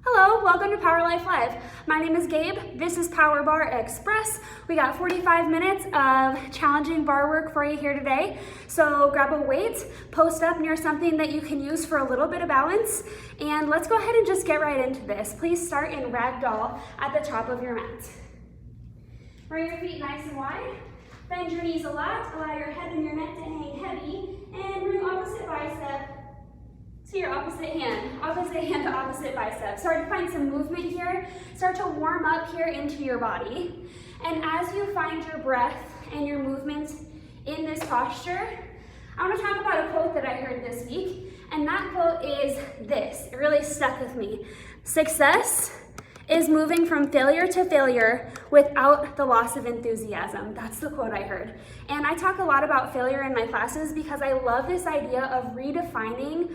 Hello, welcome to Power Life Live. My name is Gabe. This is Power Barre Express. We got 45 minutes of challenging bar work for you here today. So grab a weight, post up near something that you can use for a little bit of balance, and let's go ahead and just get right into this. Please start in ragdoll at the top of your mat. Bring your feet nice and wide. Bend your knees a lot. Allow your head and your neck to hang heavy, and bring opposite bicep to your opposite hand to opposite bicep. Start to find some movement here. Start to warm up here into your body. And as you find your breath and your movement in this posture, I want to talk about a quote that I heard this week. And that quote is this. It really stuck with me. Success is moving from failure to failure without the loss of enthusiasm. That's the quote I heard. And I talk a lot about failure in my classes because I love this idea of redefining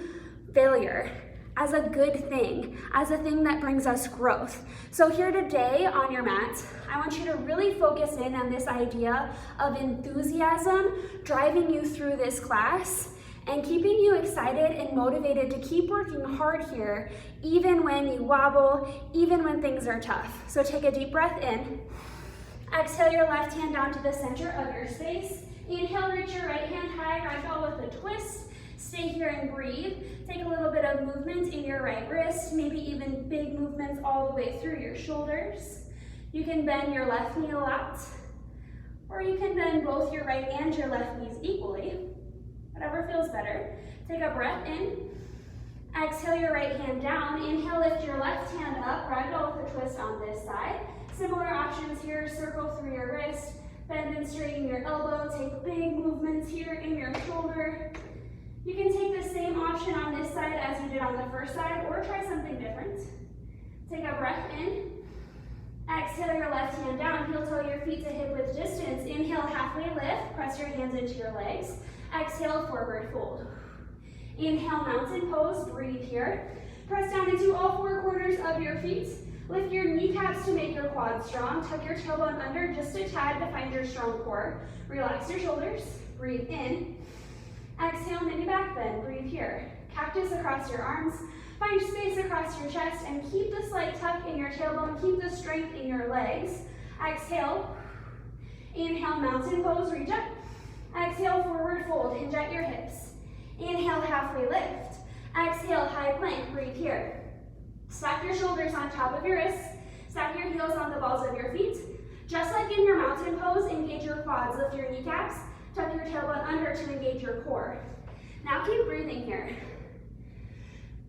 failure as a good thing, as a thing that brings us growth. So here today on your mat, I want you to really focus in on this idea of enthusiasm driving you through this class and keeping you excited and motivated to keep working hard here, even when you wobble, even when things are tough. So take a deep breath in. Exhale your left hand down to the center of your space. Inhale, reach your right hand high, ragdoll with a twist. Stay here and breathe. Take a little bit of movement in your right wrist, maybe even big movements all the way through your shoulders. You can bend your left knee a lot, or you can bend both your right and your left knees equally. Whatever feels better. Take a breath in. Exhale your right hand down. Inhale, lift your left hand up. Ragdoll with a twist on this side. Similar options here. Circle through your wrist. Bend and straighten your elbow. Take big movements here in your shoulder. You can take the same option on this side as you did on the first side, or try something different. Take a breath in. Exhale your left hand down. Heel toe your feet to hip width distance. Inhale, halfway lift. Press your hands into your legs. Exhale, forward fold. Inhale, mountain pose. Breathe here. Press down into all four corners of your feet. Lift your kneecaps to make your quads strong. Tuck your tailbone under just a tad to find your strong core. Relax your shoulders. Breathe in. Exhale, mini back bend. Breathe here. Cactus across your arms. Find space across your chest and keep the slight tuck in your tailbone. Keep the strength in your legs. Exhale. Inhale, mountain pose. Reach up. Exhale, forward fold. Hinge at your hips. Inhale, halfway lift. Exhale, high plank. Breathe here. Stack your shoulders on top of your wrists. Stack your heels on the balls of your feet. Just like in your mountain pose, engage your quads. Lift your kneecaps. Tuck your tailbone under to engage your core. Now keep breathing here.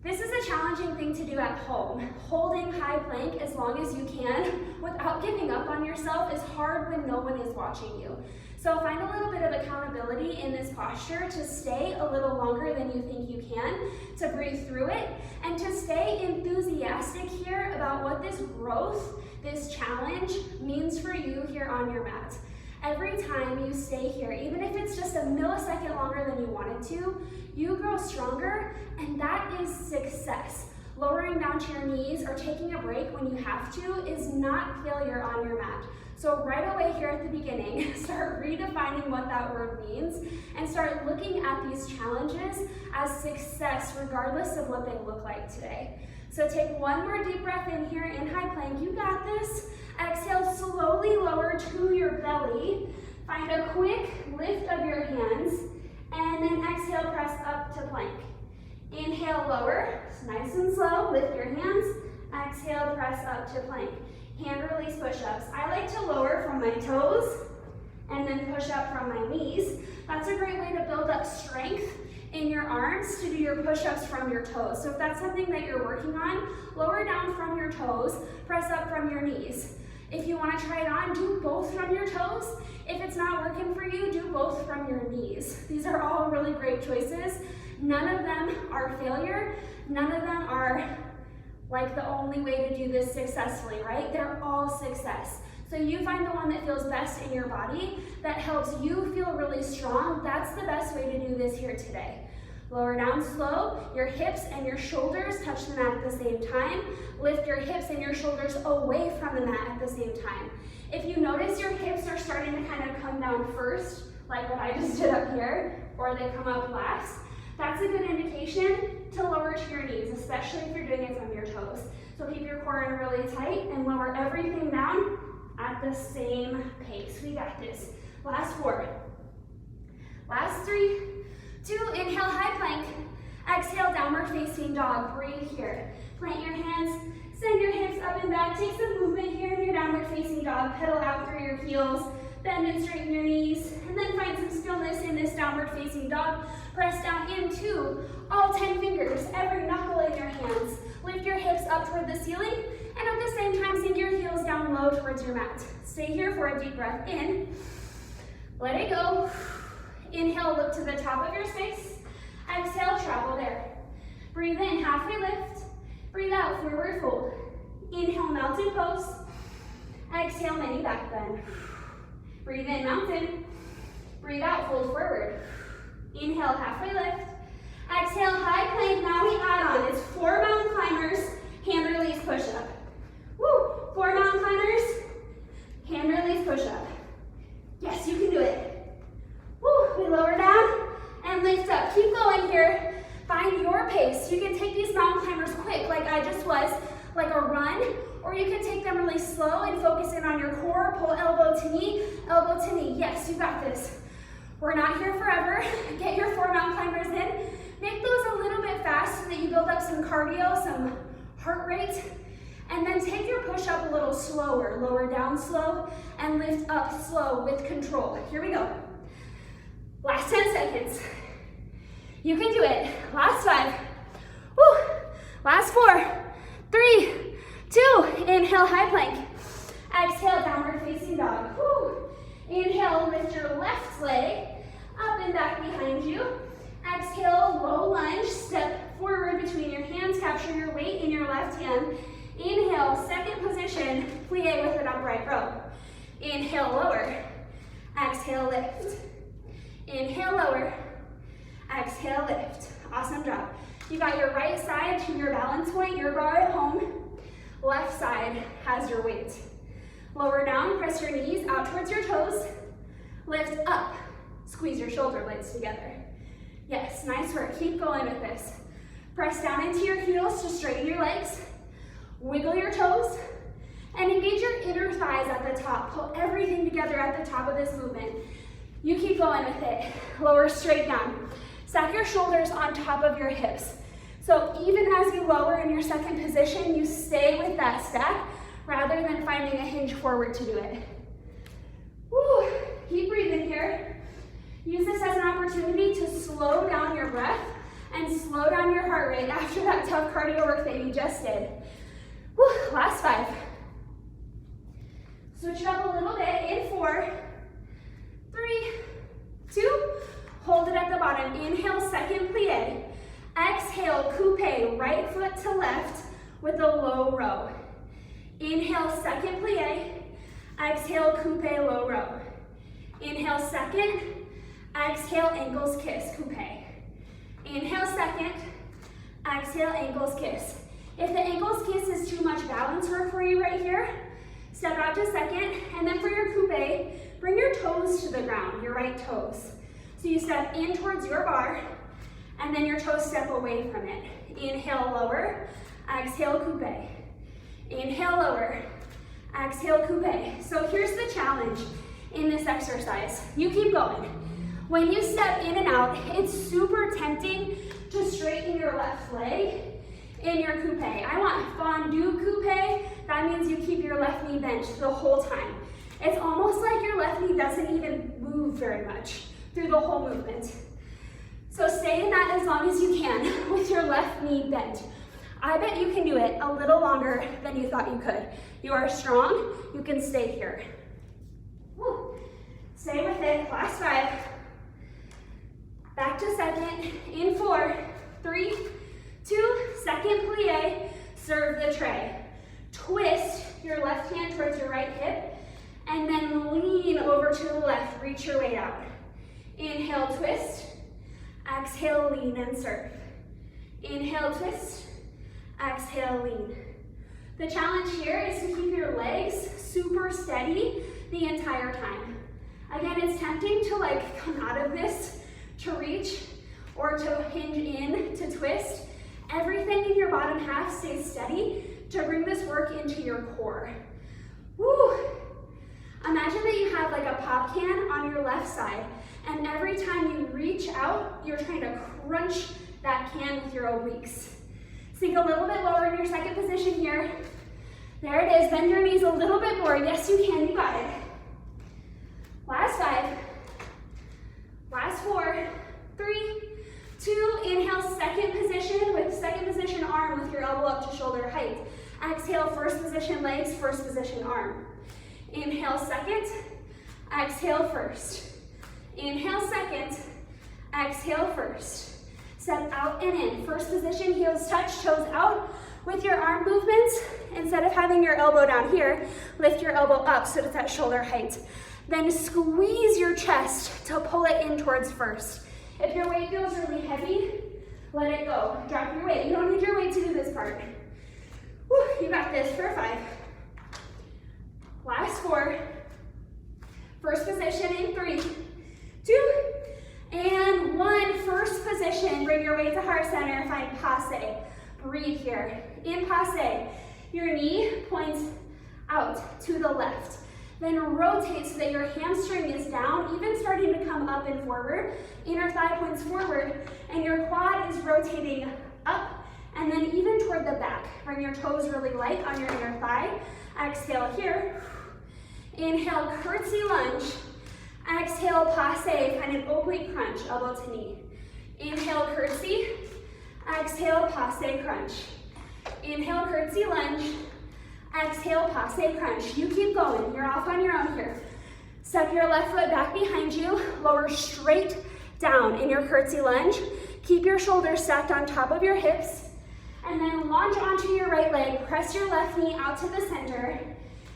This is a challenging thing to do at home. Holding high plank as long as you can without giving up on yourself is hard when no one is watching you. So find a little bit of accountability in this posture to stay a little longer than you think you can, to breathe through it, and to stay enthusiastic here about what this growth, this challenge means for you here on your mat. Every time you stay here, even if it's just a millisecond longer than you wanted to, you grow stronger, and that is success. Lowering down to your knees or taking a break when you have to is not failure on your mat. So right away here at the beginning, start redefining what that word means and start looking at these challenges as success regardless of what they look like today. So take one more deep breath in here in high plank. You got this. Exhale, slowly lower to your belly. Find a quick lift of your hands, and then exhale, press up to plank. Inhale, lower, nice and slow, lift your hands. Exhale, press up to plank. Hand release push-ups. I like to lower from my toes and then push up from my knees. That's a great way to build up strength in your arms to do your push-ups from your toes. So if that's something that you're working on, lower down from your toes, press up from your knees. If you want to try it on, do both from your toes. If it's not working for you, do both from your knees. These are all really great choices. None of them are failure. None of them are like the only way to do this successfully, right? They're all success. So you find the one that feels best in your body, that helps you feel really strong. That's the best way to do this here today. Lower down slow, your hips and your shoulders touch the mat at the same time. Lift your hips and your shoulders away from the mat at the same time. If you notice your hips are starting to kind of come down first, like what I just did up here, or they come up last, that's a good indication to lower to your knees, especially if you're doing it from your toes. So keep core in really tight and lower everything down at the same pace. We got this. Last 4. Last 3, 2, inhale, high plank. Exhale, downward facing dog. Breathe here. Plant your hands, send your hips up and back. Take some movement here in your downward facing dog. Pedal out through your heels. Bend and straighten your knees. And then find some stillness in this downward facing dog. Press down into all 10 fingers, every knuckle in your hands. Lift your hips up toward the ceiling. And at the same time, sink your heels down low towards your mat. Stay here for a deep breath in. Let it go. Inhale, look to the top of your space. Exhale, travel there. Breathe in, halfway lift. Breathe out, forward fold. Inhale, mountain pose. Exhale, mini back bend. Breathe in, mountain. Breathe out, fold forward. Inhale, halfway lift. Exhale, high plank. Now we add on. It's 4 mountain climbers, hand release push up. Woo! 4 mountain climbers, hand release push up. Yes, you can do it. Woo! We lower down and lift up. Keep going here. Find your pace. You can take these mountain climbers quick, like I just was, like a run, or you can take them really slow and focus in on your core. Pull elbow to knee, elbow to knee. Yes, you got this. We're not here forever. Get your 4 mountain climbers in. Make those a little bit fast so that you build up some cardio, some heart rate. And then take your push up a little slower. Lower down slow and lift up slow with control. Here we go. Last 10 seconds. You can do it. Last 5. Woo. Last 4, 3, 2. Inhale, high plank. Exhale, downward facing dog. Woo. Inhale, lift your left leg up and back behind you. Exhale, low lunge. Step forward between your hands. Capture your weight in your left hand. Inhale, second position, plie with an upright row. Inhale, lower. Exhale, lift. Inhale, lower. Exhale, lift. Awesome job. You got your right side to your balance point, your bar at home. Left side has your weight. Lower down, press your knees out towards your toes. Lift up, squeeze your shoulder blades together. Yes, nice work. Keep going with this. Press down into your heels to straighten your legs. Wiggle your toes and engage your inner thighs at the top. Pull everything together at the top of this movement. You keep going with it. Lower straight down. Stack your shoulders on top of your hips. So even as you lower in your second position, you stay with that stack rather than finding a hinge forward to do it. Woo. Keep breathing here. Use this as an opportunity to slow down your breath and slow down your heart rate after that tough cardio work that you just did. Woo. Last 5. Switch it up a little bit in 4, 3, 2. Hold it at the bottom. Inhale, second plie. Exhale, coupe, right foot to left with a low row. Inhale, second plie. Exhale, coupe, low row. Inhale, second. Exhale, ankles kiss, coupe. Inhale, second. Exhale, ankles kiss. If the ankles kiss is too much balance work for you right here, step out to second, and then for your coupe, bring your toes to the ground, your right toes. So you step in towards your bar, and then your toes step away from it. Inhale, lower, exhale, coupe. Inhale, lower, exhale, coupe. So here's the challenge in this exercise. You keep going. When you step in and out, it's super tempting to straighten your left leg in your coupe. I want fondue coupe. That means you keep your left knee bent the whole time. It's almost like your left knee doesn't even move very much through the whole movement. So stay in that as long as you can with your left knee bent. I bet you can do it a little longer than you thought you could. You are strong, you can stay here. Woo. Stay with it, last 5. Back to second, in 4, 3, 2, second plie, serve the tray. Twist your left hand towards your right hip, and then lean over to the left, reach your weight out. Inhale, twist, exhale, lean and serve. Inhale, twist, exhale, lean. The challenge here is to keep your legs super steady the entire time. Again, it's tempting to like come out of this to reach or to hinge in to twist. Everything in your bottom half stays steady to bring this work into your core. Woo! Imagine that you have like a pop can on your left side, and every time you reach out, you're trying to crunch that can with your obliques. Sink a little bit lower in your second position here. There it is. Bend your knees a little bit more. Yes, you can. You got it. Last 5. Last 4. 3, 2. Inhale, second position with second position arm with your elbow up to shoulder height. Exhale, first position legs, first position arm. Inhale, second. Exhale, first. Inhale, second. Exhale, first. Step out and in. First position, heels touch, toes out. With your arm movements, instead of having your elbow down here, lift your elbow up so it's at shoulder height. Then squeeze your chest to pull it in towards first. If your weight feels really heavy, let it go. Drop your weight. You don't need your weight to do this part. Woo, you got this for 5. Last 4. First position in 3, 2, and 1. First position, bring your weight to heart center, find passe. Breathe here. In passe, your knee points out to the left. Then rotate so that your hamstring is down, even starting to come up and forward. Inner thigh points forward, and your quad is rotating up, and then even toward the back. Bring your toes really light on your inner thigh. Exhale here. Inhale, curtsy lunge. Exhale, passe, find an oblique crunch, elbow to knee. Inhale, curtsy. Exhale, passe, crunch. Inhale, curtsy lunge. Exhale, passe, crunch. You keep going. You're off on your own here. Step your left foot back behind you. Lower straight down in your curtsy lunge. Keep your shoulders stacked on top of your hips. And then launch onto your right leg. Press your left knee out to the center.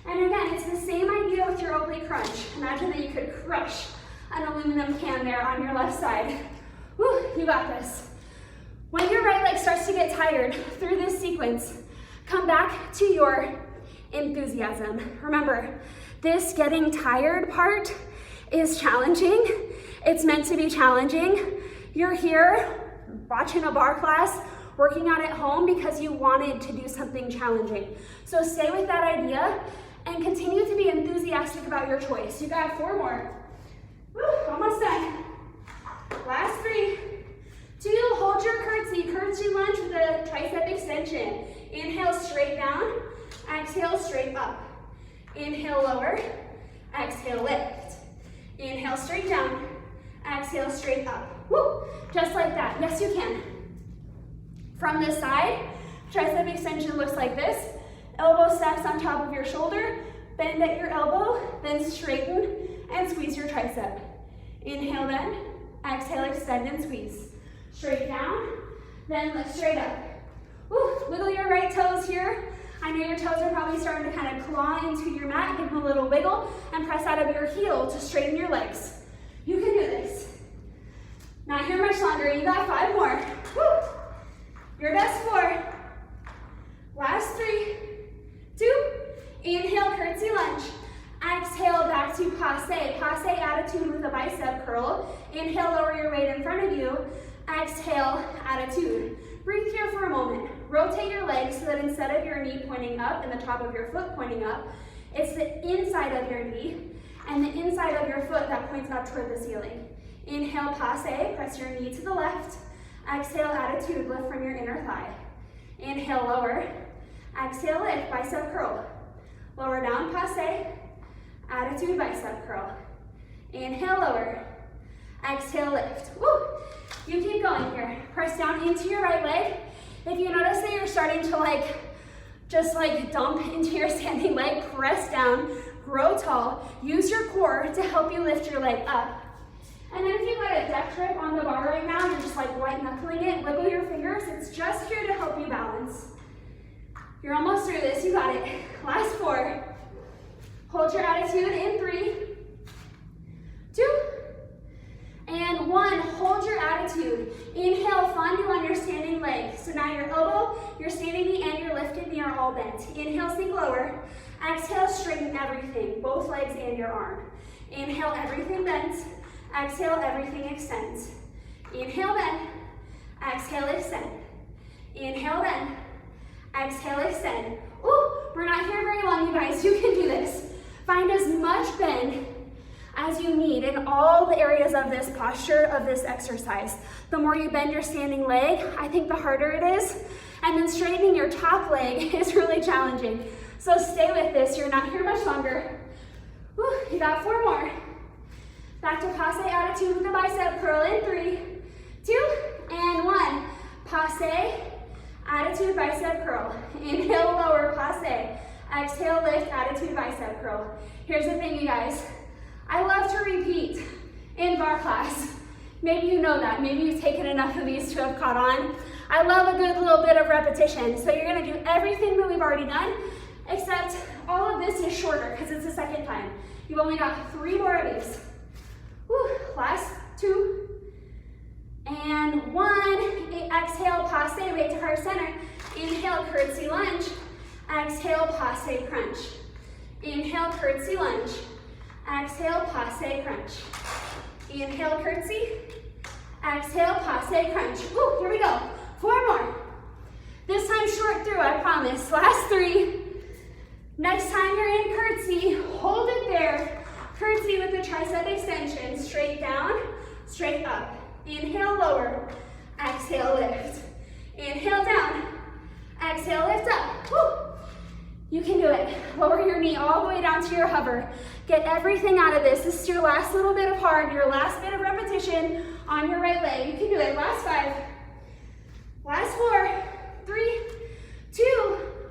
And again, it's the same idea with your oblique crunch. Imagine that you could crush an aluminum can there on your left side. Woo, you got this. When your right leg starts to get tired through this sequence, come back to your enthusiasm. Remember, this getting tired part is challenging. It's meant to be challenging. You're here watching a barre class, working out at home because you wanted to do something challenging. So stay with that idea and continue to be enthusiastic about your choice. You got 4 more. Woo, almost done. Last 3, 2, hold your curtsy lunge with a tricep extension. Inhale, straight down. Exhale, straight up. Inhale, lower. Exhale, lift. Inhale, straight down. Exhale, straight up. Woo, just like that. Yes, you can. From this side, tricep extension looks like this. Elbow stacks on top of your shoulder. Bend at your elbow, then straighten and squeeze your tricep. Inhale, bend. Exhale, extend and squeeze. Straight down, then lift straight up. Woo, wiggle your right toes here. I know your toes are probably starting to kind of claw into your mat. Give them a little wiggle and press out of your heel to straighten your legs. You can do this. Not here much longer. You got 5 more. Woo. Your best 4. Last 3, 2. Inhale, curtsy lunge. Exhale, back to passe. Passe attitude with a bicep curl. Inhale, lower your weight in front of you. Exhale, attitude. Breathe here for a moment. Rotate your legs so that instead of your knee pointing up and the top of your foot pointing up, it's the inside of your knee and the inside of your foot that points up toward the ceiling. Inhale, passe, press your knee to the left. Exhale, attitude, lift from your inner thigh. Inhale, lower. Exhale, lift, bicep curl. Lower down, passe. Attitude, bicep curl. Inhale, lower. Exhale, lift. Woo! You keep going here. Press down into your right leg. If you notice that you're starting to just dump into your standing leg, press down, grow tall. Use your core to help you lift your leg up. And then if you've got a deck grip on the bar right now, you're just white knuckling it, wiggle your fingers. It's just here to help you balance. You're almost through this, you got it. Last 4. Hold your attitude in 3, 2, and 1. Hold your attitude. Inhale, fondue on your standing leg. So now your elbow, your standing knee, and your lifted knee are all bent. Inhale, sink lower. Exhale, straighten everything, both legs and your arm. Inhale, everything bends. Exhale, everything extends. Inhale, bend. Exhale, extend. Inhale, bend. Exhale, extend. Ooh, we're not here very long, you guys. You can do this. Find as much bend as you need in all the areas of this posture, of this exercise. The more you bend your standing leg, I think the harder it is. And then straightening your top leg is really challenging. So stay with this. You're not here much longer. Whew, you got 4 more. Back to passe attitude with the bicep curl in 3, 2, and 1. Passe, attitude, bicep curl. Inhale, lower, passe. Exhale, lift, attitude, bicep curl. Here's the thing, you guys. I love to repeat in bar class. Maybe you know that. Maybe you've taken enough of these to have caught on. I love a good little bit of repetition. So you're gonna do everything that we've already done, except all of this is shorter because it's the second time. You've only got 3 more of these. Whew, last 2, and 1. Exhale, passe, weight to heart center. Inhale, curtsy lunge. Exhale, passe, crunch. Inhale, curtsy lunge. Exhale, passe, crunch. Inhale, curtsy. Exhale, passe, crunch. Woo, here we go. 4 more. This time short through, I promise. Last 3. Next time you're in curtsy, hold it there. Curtsy with the tricep extension. Straight down, straight up. Inhale, lower. Exhale, lift. Inhale, down. Exhale, lift up. Woo. You can do it. Lower your knee all the way down to your hover. Get everything out of this. This is your last little bit of hard, your last bit of repetition on your right leg. You can do it. Last 5. Last 4, 3, 2,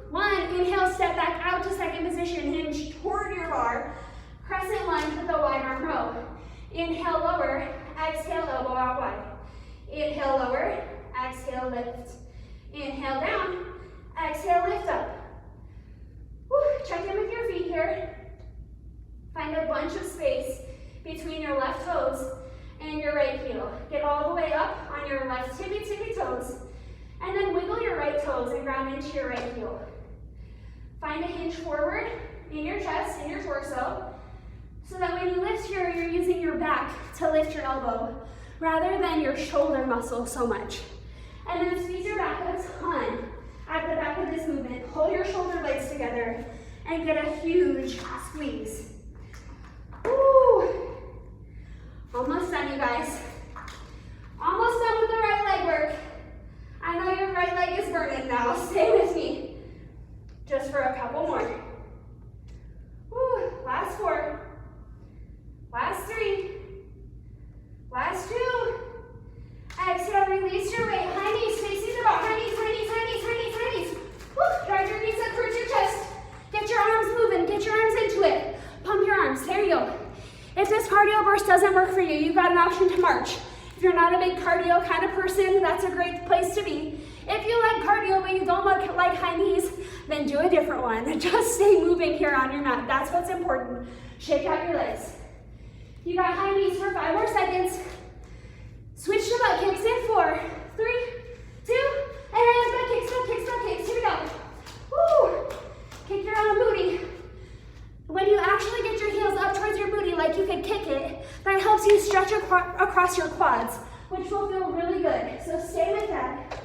1. Inhale, step back out to second position. Hinge toward your bar. Crescent lunge with a wide arm row. Inhale, lower. Exhale, elbow out wide. Inhale, lower. Exhale, lift. Inhale, down. Exhale, lift up. Woo. Check in with your feet here. Find a bunch of space between your left toes and your right heel. Get all the way up on your left tippy toes. And then wiggle your right toes and ground into your right heel. Find a hinge forward in your chest, in your torso, so that when you lift here, you're using your back to lift your elbow rather than your shoulder muscle so much. And then squeeze your back a ton at the back of this movement. Hold your shoulder blades together and get a huge squeeze. Woo! Almost done, you guys. Almost done with the right leg work. I know your right leg is burning now. Stay with me just for a couple more. Woo. Last 4. Last 3. Last 2. Exhale, release your weight. High knees, facing the bar. High knees, high knees, high knees, high knees, high knees. Woo. Drive your knees up towards your chest. Get your arms moving. Get your arms into it. Pump your arms. There you go. If this cardio burst doesn't work for you, you've got an option to march. If you're not a big cardio kind of person, that's a great place to be. If you like cardio but you don't like high knees, then do a different one. Just stay moving here on your mat. That's what's important. Shake out your legs. You got high knees for 5 more seconds. Switch to butt kicks in 4, 3, 2, and butt kicks, butt kicks, butt kicks. Here we go. Woo! Kick your own booty. When you actually get your heels up towards your booty like you could kick it, that helps you stretch across your quads, which will feel really good. So stay with that.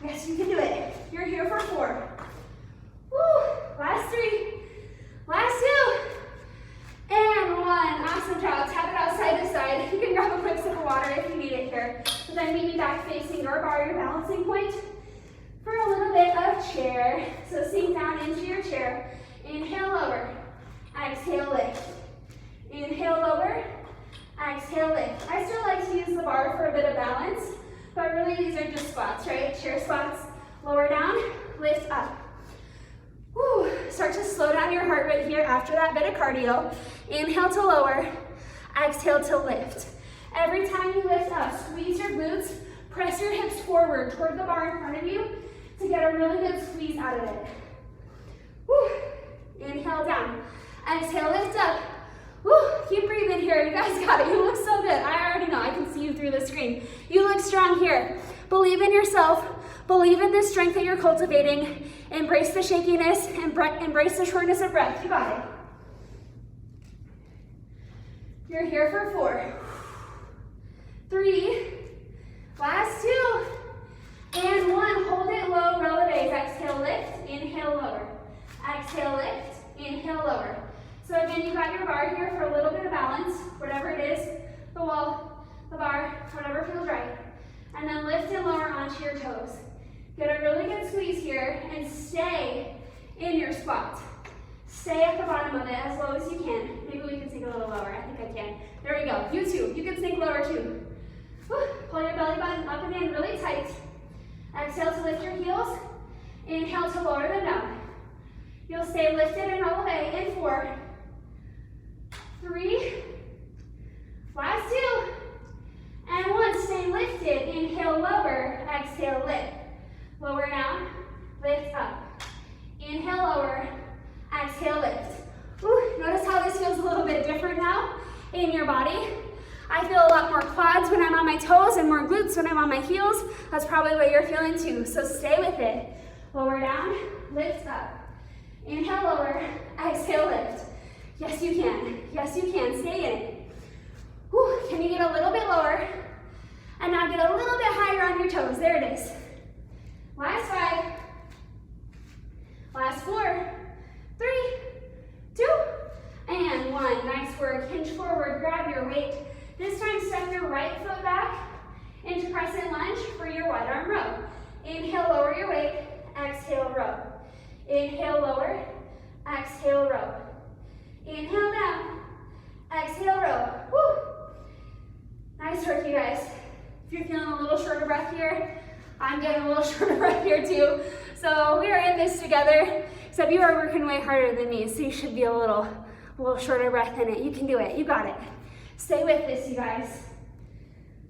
Yes, you can do it. You're here for 4. Woo! Last 3. Last 2. And 1. Awesome job. Tap it out side to side. You can grab a quick sip of water if you need it here. But then meet me back facing your bar, your balancing point, for a little bit of chair. So sink down into your chair. Inhale, lower. Exhale, lift. Inhale, lower. Exhale, lift. I still like to use the bar for a bit of balance, but really these are just squats, right? Chair squats. Lower down, lift up. Woo. Start to slow down your heart rate here after that bit of cardio. Inhale to lower. Exhale to lift. Every time you lift up, squeeze your glutes. Press your hips forward toward the bar in front of you to get a really good squeeze out of it. Woo. Inhale down. Exhale, lift up. Woo, keep breathing here. You guys got it. You look so good. I already know. I can see you through the screen. You look strong here. Believe in yourself. Believe in the strength that you're cultivating. Embrace the shakiness and embrace the shortness of breath. You got it. You're here for 4. 3. Last 2. And 1, hold it low, releve. Exhale, lift, inhale, lower. Exhale, lift, inhale, lower. So again, you got your bar here for a little bit of balance, whatever it is, the wall, the bar, whatever feels right. And then lift and lower onto your toes. Get a really good squeeze here and stay in your squat. Stay at the bottom of it as low as you can. Maybe we can sink a little lower. I think I can. There we go. You too. You can sink lower too. Whew. Pull your belly button up and in really tight. Exhale to lift your heels. Inhale to lower them down. You'll stay lifted and roll away in 4, 3, last 2, and 1. Stay lifted. Inhale, lower. Exhale, lift. Lower down, lift up. Inhale, lower. Exhale, lift. Ooh, notice how this feels a little bit different now in your body. I feel a lot more quads when I'm on my toes and more glutes when I'm on my heels. That's probably what you're feeling too, so stay with it. Lower down, lift up. Inhale, lower, exhale, lift. Yes, you can. Yes, you can. Stay in it. Whew. Can you get a little bit lower? And now get a little bit higher on your toes. There it is. Last 5. Last 4. 3, 2, and 1. Nice work. Hinge forward. Grab your weight. This time, step your right foot back into Crescent Lunge for your wide arm row. Inhale, lower your weight. Exhale, row. Inhale, lower. Exhale, row. Inhale, down. Exhale, row. Woo! Nice work, you guys. If you're feeling a little short of breath here, I'm getting a little short of breath here too. So we are in this together, except you are working way harder than me, so you should be a little short of breath in it. You can do it. You got it. Stay with this, you guys.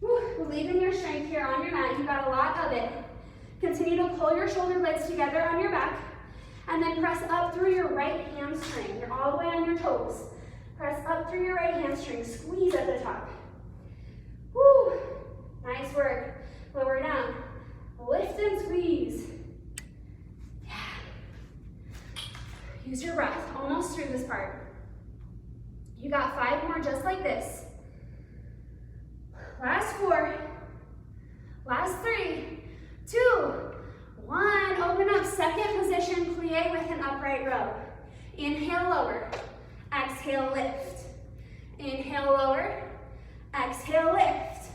Woo. Believe in your strength here on your mat. You got a lot of it. Continue to pull your shoulder blades together on your back, and then press up through your right hamstring. You're all the way on your toes. Press up through your right hamstring. Squeeze at the top. Woo. Nice work. Lower down. Lift and squeeze. Yeah. Use your breath. Almost through this part. You got 5 more just like this. Last 4. Last 3, 2, 1. Open up. Second position, plie with an upright row. Inhale, lower. Exhale, lift. Inhale, lower. Exhale, lift.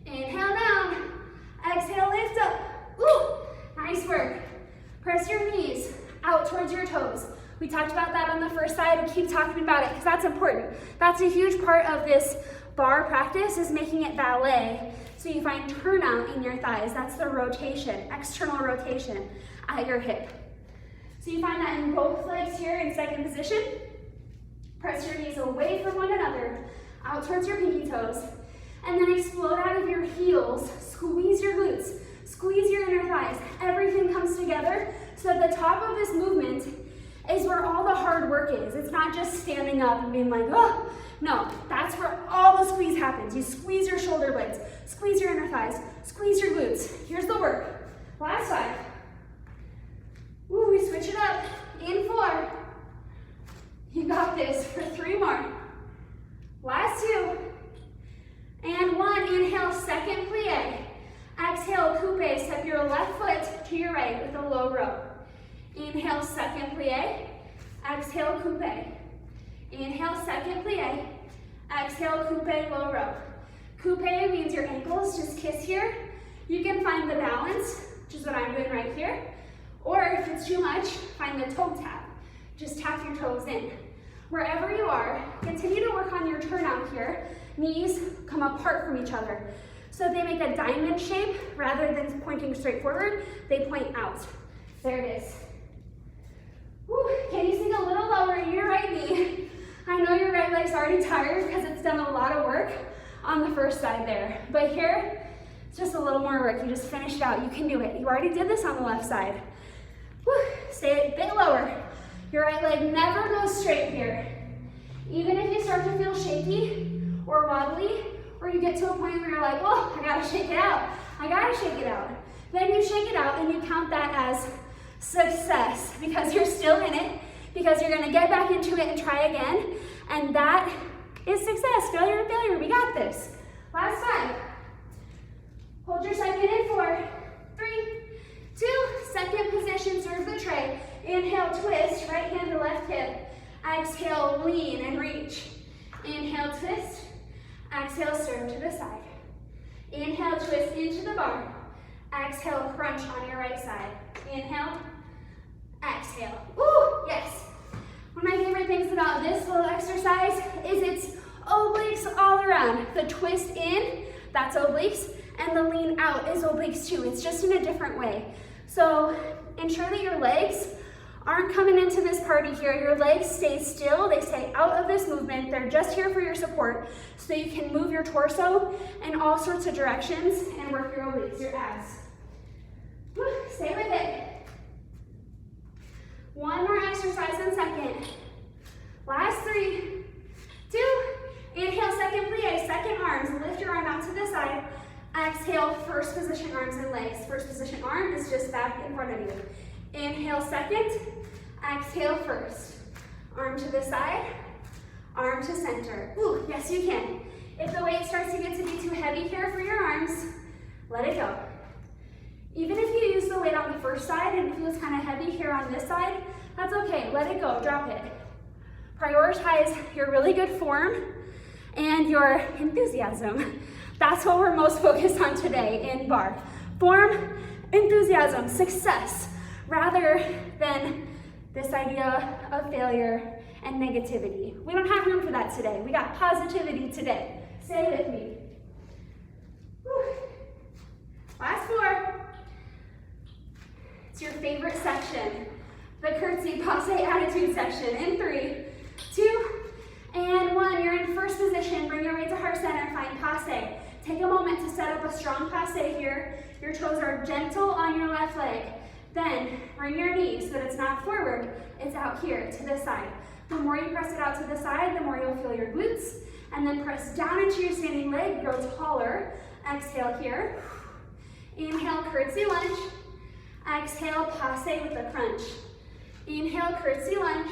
Inhale, down. Exhale, lift up. Woo! Nice work. Press your knees out towards your toes. We talked about that on the first side. We keep talking about it because that's important. That's a huge part of this bar practice, is making it ballet. So you find turnout in your thighs. That's the rotation, external rotation at your hip. So you find that in both legs here in second position. Press your knees away from one another, out towards your pinky toes, and then explode out of your heels. Squeeze your glutes, squeeze your inner thighs. Everything comes together so at the top of this movement is where all the hard work is. It's not just standing up and being like, oh, no, that's where all the squeeze happens. You squeeze your shoulder blades, squeeze your inner thighs, squeeze your glutes. Here's the work. Last 5. Ooh, we switch it up. In 4. You got this for 3 more. Last 2. And 1. Inhale, second plie. Exhale, coupe. Step your left foot to your right with a low row. Inhale, second plie. Exhale, coupe. Inhale, second plie. Exhale, coupe, low row. Coupe means your ankles just kiss here. You can find the balance, which is what I'm doing right here. Or if it's too much, find the toe tap. Just tap your toes in. Wherever you are, continue to work on your turnout here. Knees come apart from each other. So they make a diamond shape rather than pointing straight forward, they point out. There it is. Woo. Can you sink a little lower in your right knee? I know your right leg's already tired because it's done a lot of work on the first side there. But here, it's just a little more work. You just finished out. You can do it. You already did this on the left side. Woo. Stay a bit lower. Your right leg never goes straight here. Even if you start to feel shaky or wobbly, or you get to a point where you're like, oh, I gotta shake it out. I gotta shake it out. Then you shake it out and you count that as success because you're still in it, because you're gonna get back into it and try again. And that is success. Failure to failure. We got this. Last 5. Hold your second in 4, 3, 2. Second position, serve the tray. Inhale, twist, right hand to left hip. Exhale, lean and reach. Inhale, twist. Exhale, serve to the side. Inhale, twist into the bar. Exhale, crunch on your right side. Inhale, exhale. Woo, yes. One of my favorite things about this little exercise is it's obliques all around. The twist in, that's obliques, and the lean out is obliques too. It's just in a different way. So ensure that your legs aren't coming into this party here. Your legs stay still, they stay out of this movement. They're just here for your support so you can move your torso in all sorts of directions and work your obliques, your abs. Woo, stay with it. One more exercise in second. Last 3, 2. Inhale, second plie, second arms. Lift your arm out to the side. Exhale, first position arms and legs. First position arm is just back in front of you. Inhale, second. Exhale, first. Arm to the side, arm to center. Ooh, yes you can. If the weight starts to get to be too heavy here for your arms, let it go. Even if you use the weight on the first side and it feels kind of heavy here on this side, that's okay, let it go, drop it. Prioritize your really good form and your enthusiasm. That's what we're most focused on today in barre. Form, enthusiasm, success, rather than this idea of failure and negativity. We don't have room for that today. We got positivity today. Stay with me. Whew. Last 4. It's your favorite section, the curtsy passe attitude section. In 3, 2, and 1. You're in first position. Bring your weight to heart center. Find passe. Take a moment to set up a strong passe here. Your toes are gentle on your left leg. Then bring your knee so that it's not forward, it's out here to the side. The more you press it out to the side, the more you'll feel your glutes. And then press down into your standing leg, grow taller. Exhale here. Inhale, curtsy lunge. Exhale, passe with a crunch. Inhale, curtsy lunge.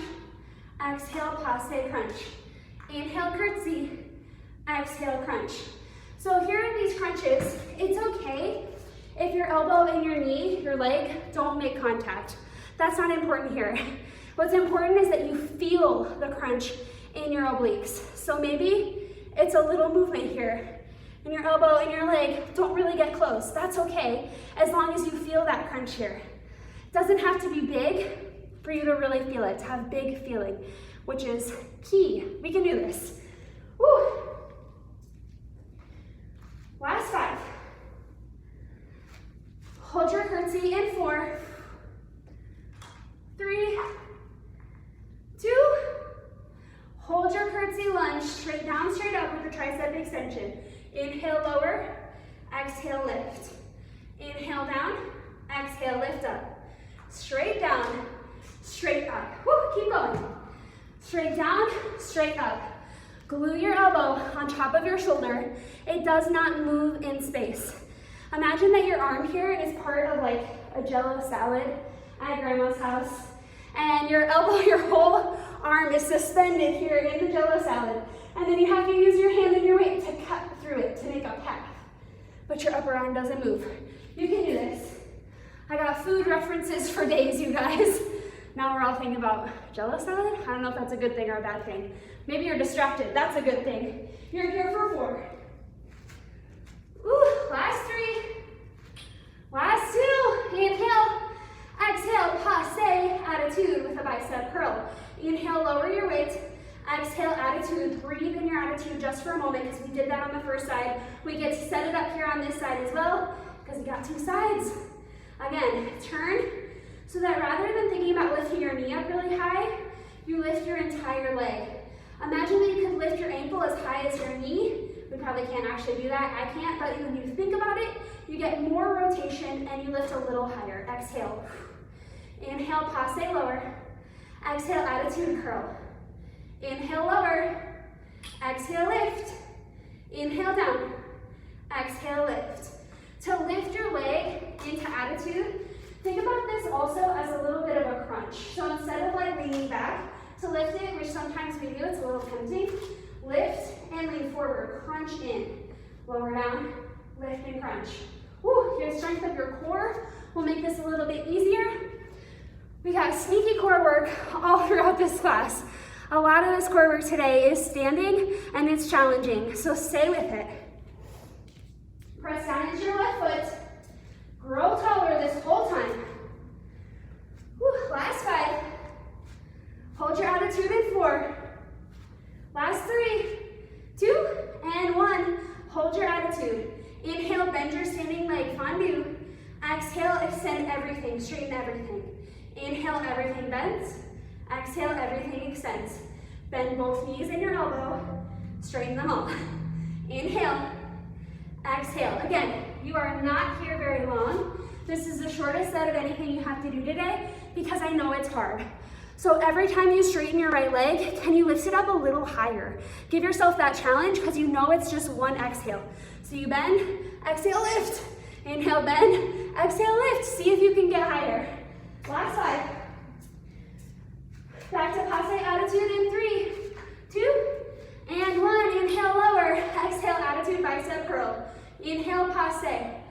Exhale, passe crunch. Inhale, curtsy. Exhale, crunch. So here in these crunches, it's okay if your elbow and your knee, your leg, don't make contact. That's not important here. What's important is that you feel the crunch in your obliques. So maybe it's a little movement here, and your elbow and your leg don't really get close. That's okay, as long as you feel that crunch here. It doesn't have to be big for you to really feel it, to have big feeling, which is key. We can do this. Woo! Last 5. Hold your curtsy in 4, 3, 2. Hold your curtsy lunge, straight down, straight up with the tricep extension. Inhale, lower, exhale, lift. Inhale, down, exhale, lift up. Straight down, straight up. Woo, keep going. Straight down, straight up. Glue your elbow on top of your shoulder. It does not move in space. Imagine that your arm here is part of like a Jell-O salad at grandma's house, and your elbow, your whole arm is suspended here in the Jell-O salad, and then you have to use your hand and your weight to cut through it to make a path, but your upper arm doesn't move. You can do this. I got food references for days, you guys. Now we're all thinking about Jell-O salad? I don't know if that's a good thing or a bad thing. Maybe you're distracted. That's a good thing. You're here for 4. Ooh, last 3. Last 2. Inhale. Exhale, passe attitude with a bicep curl. Inhale, lower your weight. Exhale, attitude. Breathe in your attitude just for a moment because we did that on the first side. We get to set it up here on this side as well because we got 2 sides. Again, turn so that rather than thinking about lifting your knee up really high, you lift your entire leg. Imagine that you could lift your ankle as high as your knee. We probably can't actually do that. I can't, but when you think about it, you get more rotation and you lift a little higher. Exhale. Inhale, passe lower. Exhale, attitude curl. Inhale, lower. Exhale, lift. Inhale, down. Exhale, lift. To lift your leg into attitude, think about this also as a little bit of a crunch. So instead of like leaning back to lift it, which sometimes we do, it's a little tempting, lift and lean forward, crunch in. Lower down, lift and crunch. Woo, you strength of your core We'll make this a little bit easier. We got sneaky core work all throughout this class. A lot of this core work today is standing and it's challenging, so stay with it. Press down into your left foot. Grow taller this whole time. Whew, last 5. Hold your attitude in 4. Last 3, 2, and 1. Hold your attitude. Inhale, bend your standing leg, fondue. Exhale, extend everything, straighten everything. Inhale, everything bends. Exhale, everything extends. Bend both knees and your elbow. Straighten them all. Inhale, exhale. Again, you are not here very long. This is the shortest set of anything you have to do today because I know it's hard. So every time you straighten your right leg, can you lift it up a little higher? Give yourself that challenge because you know it's just one exhale. So you bend, exhale, lift. Inhale, bend, exhale, lift. See if you can get higher. Last 5. Back to passe attitude in 3, 2, and 1. Inhale, lower. Exhale, attitude, bicep curl. Inhale, passe.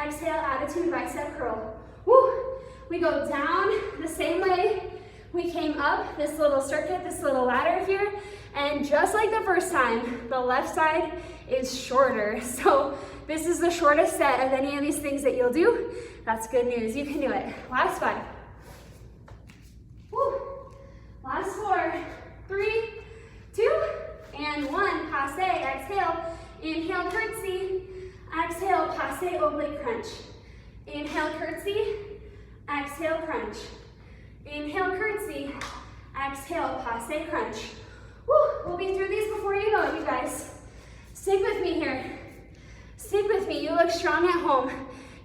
Exhale, attitude, bicep curl. Woo! We go down the same way we came up, this little circuit, this little ladder here. And just like the first time, the left side is shorter. So this is the shortest set of any of these things that you'll do. That's good news. You can do it. Last 5. Woo! Last 4, 3, 2, and 1. Passe, exhale. Inhale, curtsy. Exhale, passe, oblique crunch. Inhale, curtsy. Exhale, crunch. Inhale, curtsy. Exhale, passe, crunch. Woo! We'll be through these before you know it, you guys. Stick with me here. Stick with me. You look strong at home.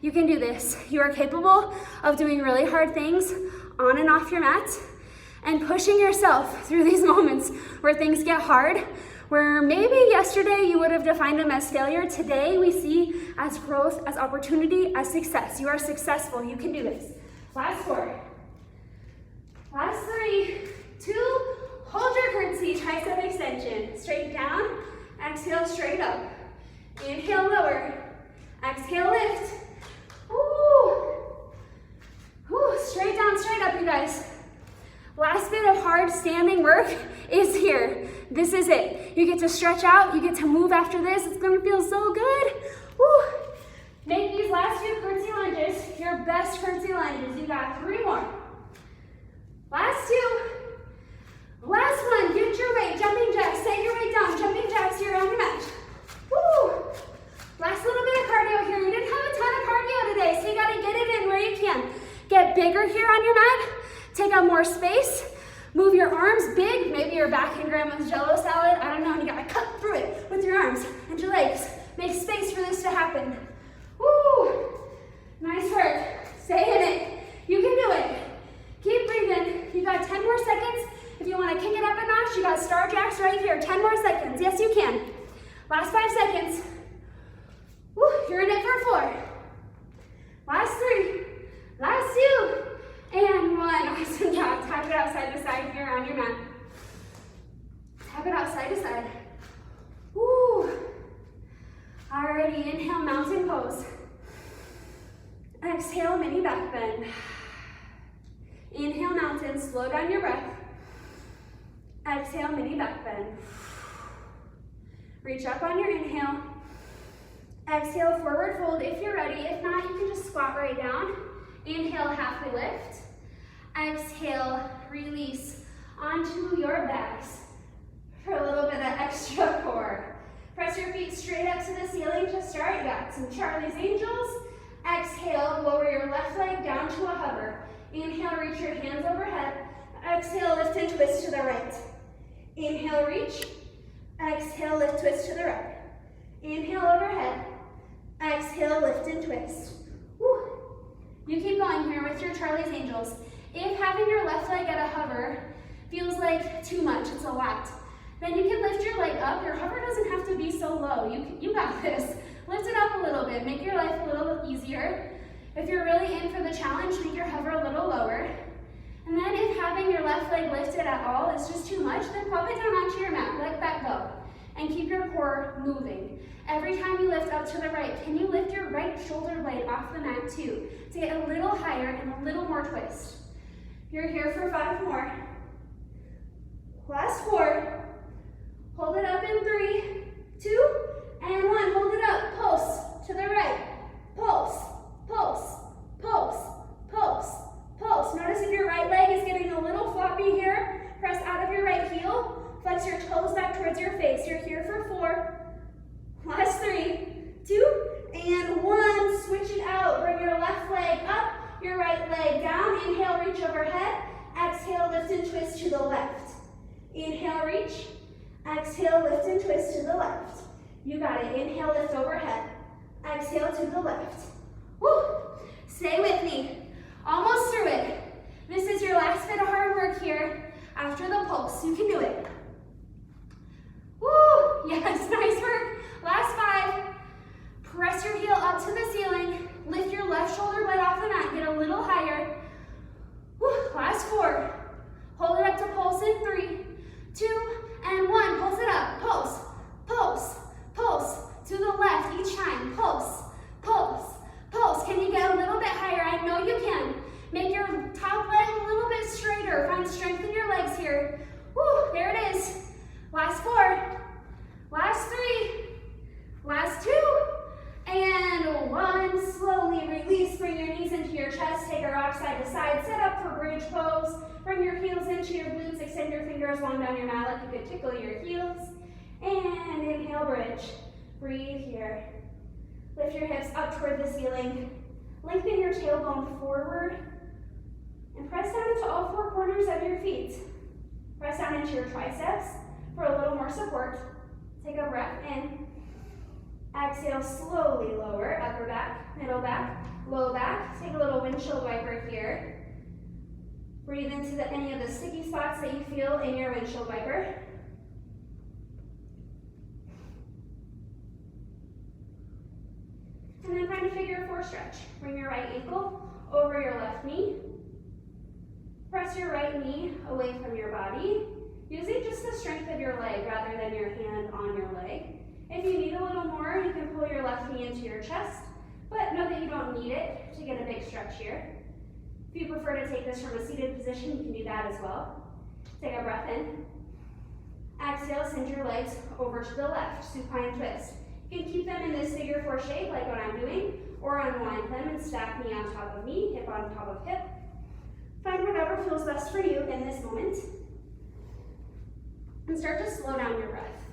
You can do this. You are capable of doing really hard things on and off your mat and pushing yourself through these moments where things get hard, where maybe yesterday you would have defined them as failure. Today we see as growth, as opportunity, as success. You are successful. You can do this. Last 4. Last 3, 2, hold your curtsy, tricep extension. Straight down, exhale, straight up. Inhale, lower. Exhale, lift. Woo! Woo, straight down, straight up, you guys. Last bit of hard standing work is here. This is it. You get to stretch out, you get to move after this. It's gonna feel so good. Woo! Make these last few curtsy lunges your best curtsy lunges. You got 3 more. Last 2. Last 1. Get your weight. Jumping jacks. Set your weight down. Jumping jacks here on your mat. Woo! Last little bit of cardio here. We didn't have a ton of cardio today, so you gotta get it in where you can. Get bigger here on your mat. Take up more space. Move your arms big. Maybe you're back in grandma's jello salad. I don't know. You gotta cut through it with your arms and your legs. Make space for this to happen. Woo! Nice work. Stay in it. You can do it. Keep breathing. You got 10 more seconds. If you want to kick it up a notch, you got star jacks right here. 10 more seconds. Yes, you can. Last 5 seconds. Woo, you're in it for 4. Last 3. Last 2. And 1. Awesome job. Tap it out side to side here on your mat. Tap it out side to side. Woo. Alrighty, inhale, mountain pose. Exhale, mini back bend. Inhale, mountain, slow down your breath. Exhale, mini back bend. Reach up on your inhale. Exhale, forward fold if you're ready. If not, you can just squat right down. Inhale, halfway lift. Exhale, release onto your backs for a little bit of extra core. Press your feet straight up to the ceiling to start. You got some Charlie's Angels. Exhale, lower your left leg down to a hover. Inhale, reach your hands overhead. Exhale, lift and twist to the right. Inhale, reach. Exhale, lift, twist to the right. Inhale, overhead. Exhale, lift and twist. Woo. You keep going here with your Charlie's Angels. If having your left leg at a hover feels like too much, it's a lot, then you can lift your leg up. Your hover doesn't have to be so low. You got this. Lift it up a little bit. Make your life a little easier. If you're really in for the challenge, make your hover a little lower. And then if having your left leg lifted at all is just too much, then pop it down onto your mat. Let that go. and keep your core moving. Every time you lift up to the right, can you lift your right shoulder blade off the mat too, to get a little higher and a little more twist. You're here for 5 more. Last 4. Hold it up in 3, 2, and 1. Hold it up. Pulse to the right. Pulse, pulse, pulse, pulse, pulse. Notice if your right leg is getting a little floppy here, press out of your right heel. Flex your toes back towards your face. You're here for 4. Last 3, 2, and 1. Switch it out. Bring your left leg up, your right leg down. Inhale, reach overhead. Exhale, lift and twist to the left. Inhale, reach. Exhale, lift and twist to the left. You got it. Inhale, lift overhead. Exhale to the left. Woo! Stay with me. Almost through it. This is your last bit of hard work here after the pulse. You can do it. Woo! Yes, nice work. Last 5. Press your heel up to the ceiling. Lift your left shoulder blade off the mat. Get a little higher. Woo! Last 4. Hold it up to pulse in 3, 2, and 1. Pulse it up. Pulse, pulse, pulse. To the left each time. Pulse, pulse, pulse. Can you get a little bit higher? I know you can. Make your top leg a little bit straighter. Find strength in your legs here. Woo! There it is. Last 4. Last 3. Last 2. And 1. Slowly release. Bring your knees into your chest. Take a rock side to side. Set up for bridge pose. Bring your heels into your glutes. Extend your fingers long down your mat like you could tickle your heels. And inhale, bridge. Breathe here. Lift your hips up toward the ceiling. Lengthen your tailbone forward. And press down into all 4 corners of your feet. Press down into your triceps for a little more support. Take a breath in. Exhale, slowly lower. Upper back, middle back, low back. Take a little windshield wiper here. Breathe into any of the sticky spots that you feel in your windshield wiper. And then find a figure 4 stretch. Bring your right ankle over your left knee. Press your right knee away from your body, using just the strength of your leg rather than your hand on your leg. If you need a little more, you can pull your left knee into your chest, but know that you don't need it to get a big stretch here. If you prefer to take this from a seated position, you can do that as well. Take a breath in. Exhale, send your legs over to the left, supine twist. You can keep them in this figure 4 shape like what I'm doing, or unwind them and stack knee on top of knee, hip on top of hip. Find whatever feels best for you in this moment. And start to slow down your breath.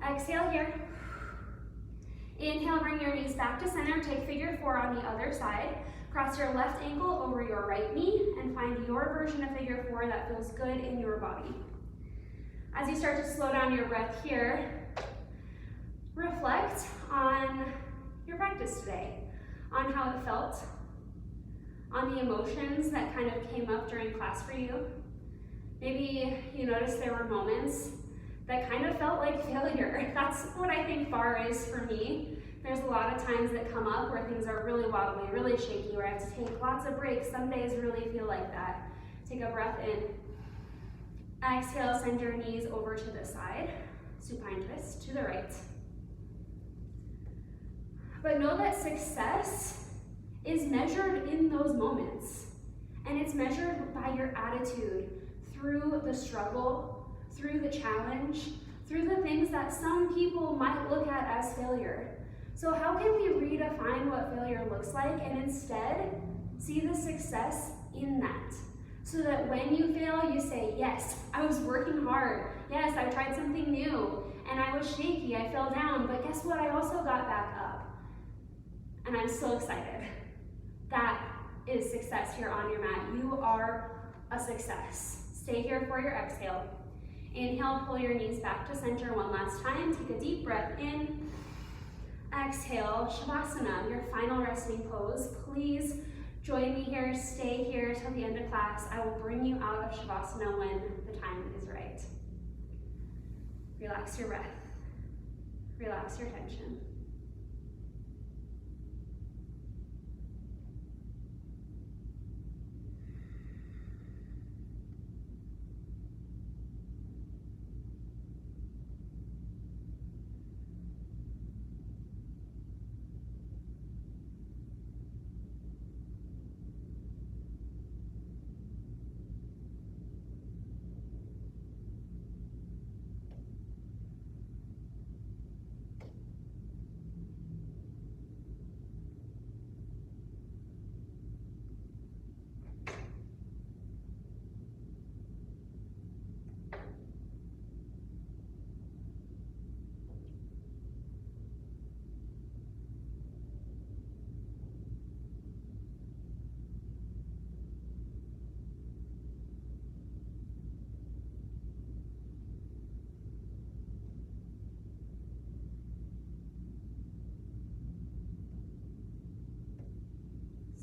Exhale here. Inhale, bring your knees back to center. Take figure 4 on the other side. Cross your left ankle over your right knee and find your version of figure 4 that feels good in your body. As you start to slow down your breath here, reflect on your practice today, on how it felt, on the emotions that kind of came up during class for you. Maybe you noticed there were moments that kind of felt like failure. That's what I think Barre is for me. There's a lot of times that come up where things are really wobbly, really shaky, where I have to take lots of breaks. Some days really feel like that. Take a breath in. Exhale, send your knees over to the side. Supine twist to the right. But know that success is measured in those moments. And it's measured by your attitude through the struggle, through the challenge, through the things that some people might look at as failure. So how can we redefine what failure looks like and instead see the success in that? So that when you fail, you say, yes, I was working hard. Yes, I tried something new and I was shaky, I fell down, but guess what? I also got back up. And I'm so excited. That is success here on your mat. You are a success. Stay here for your exhale. Inhale, pull your knees back to center one last time. Take a deep breath in. Exhale, Shavasana, your final resting pose. Please join me here, stay here till the end of class. I will bring you out of Shavasana when the time is right. Relax your breath. Relax your tension.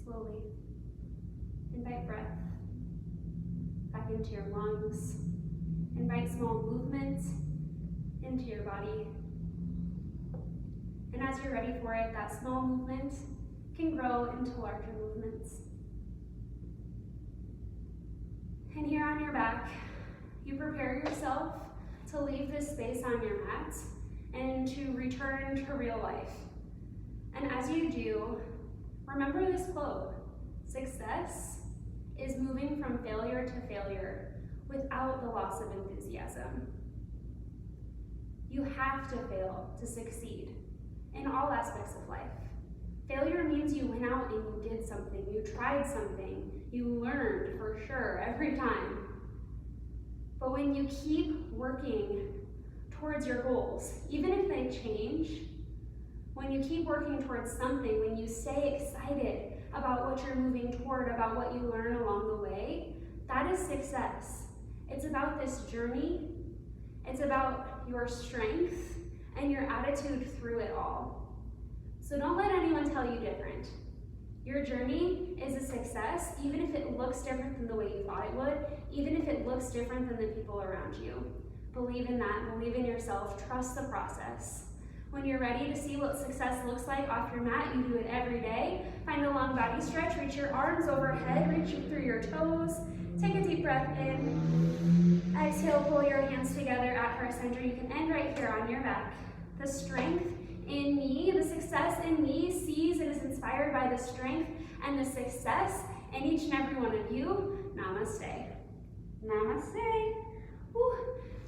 Slowly. Invite breath back into your lungs. Invite small movement into your body. And as you're ready for it, that small movement can grow into larger movements. And here on your back, you prepare yourself to leave this space on your mat and to return to real life. And as you do, remember this quote: success is moving from failure to failure without the loss of enthusiasm. You have to fail to succeed in all aspects of life. Failure means you went out and you did something, you tried something, you learned for sure every time. But when you keep working towards your goals, even if they change, when you keep working towards something, when you stay excited about what you're moving toward, about what you learn along the way, that is success. It's about this journey. It's about your strength and your attitude through it all. So don't let anyone tell you different. Your journey is a success, even if it looks different than the way you thought it would, even if it looks different than the people around you. Believe in that, believe in yourself, trust the process. When you're ready to see what success looks like off your mat, you do it every day. Find a long body stretch, reach your arms overhead, reach through your toes. Take a deep breath in. Exhale, pull your hands together at heart center. You can end right here on your back. The strength in me, the success in me sees and is inspired by the strength and the success in each and every one of you. Namaste. Namaste. Woo.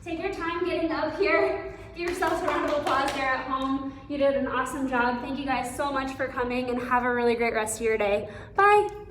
Take your time getting up here. Give yourself a round of applause there at home. You did an awesome job. Thank you guys so much for coming and have a really great rest of your day. Bye.